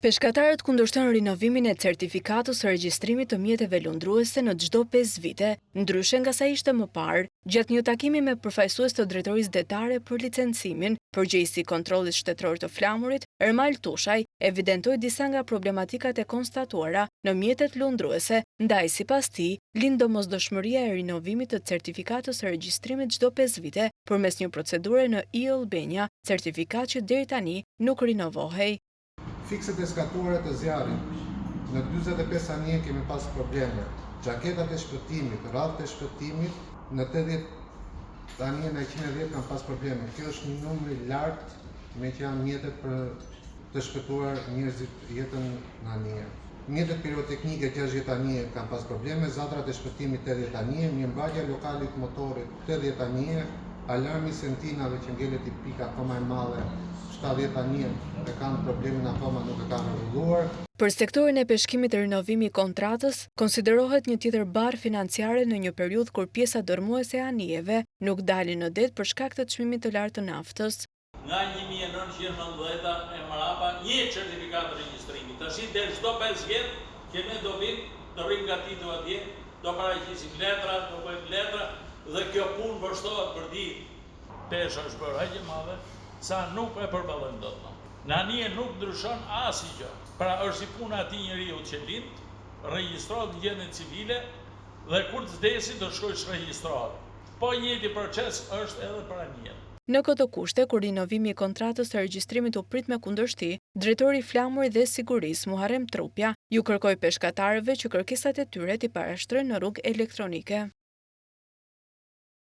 Peshkatarët kundërshtojnë rinovimin e certifikatës së regjistrimit të mjeteve lundruese në çdo 5 vite, ndryshe nga sa ishte më parë. Gjatë një takimi me përfaqësues të Drejtorisë Detare për licencimin, përgjegjësi i kontrollit shtetëror të flamurit, Ermal Tushaj evidentoi disa nga problematikat e konstatuara në mjetet lundruese, ndaj sipas tij, lind domosdoshmëria e rinovimit të certifikatës së regjistrimit çdo 5 vite përmes një procedure në e-Albania, certifikat që deri tani nuk rinovohej. Fikset e skatuara të zjarrit, në 45 anije kemi pas probleme. Gjaketat e shpëtimit, radhët e shpëtimit, në 80 anije në 110 kanë pas probleme. Kjo është një numër i lartë me që janë mjetet për të shpëtuar njerëzit jetën në anije. Mjetet piroteknike 60 anije kanë pas probleme, zadrat e shpëtimit 80 anije, mirëmbajtja lokalit motorit 80 anije, alarmi sentinave që ngelet i pika akoma e madhe 70 anije e kanë problemin akoma nuk e kanë rregulluar. Për sektorin e peshkimit të rinovimi i kontratës, konsiderohet një tjetër barë financiare në një periudhë kur pjesa dërmuese e anijeve nuk dalin në det për shkak të çmimit të lartë të naftës. Nga 1990 e marapa një certifikat të regjistrimit. Tash deri çdo 5 vjet që ne do vim, do rrim gatitu atje, do paraqisim letra, do bëjmë letra dhe kjo punë vështohet për ditë. Pesha është bërë aq e madhe sa nuk e përballojmë dot. Në anije nuk ndryshon asgjë. Pra është si puna e atij njeriu që lind, regjistrohet në gjendje civile dhe kur të vdesi do shkojë regjistrohet. Po njëjti proces është edhe për anijen. Në këto kushte, kur rinovimi i kontratës së regjistrimit u prit me kundërshti, drejtori i flamurit dhe sigurisë Muharrem Trupja ju kërkoi peshkatarëve që kërkesat e tyre t'i parashtrojnë në rrugë elektronike.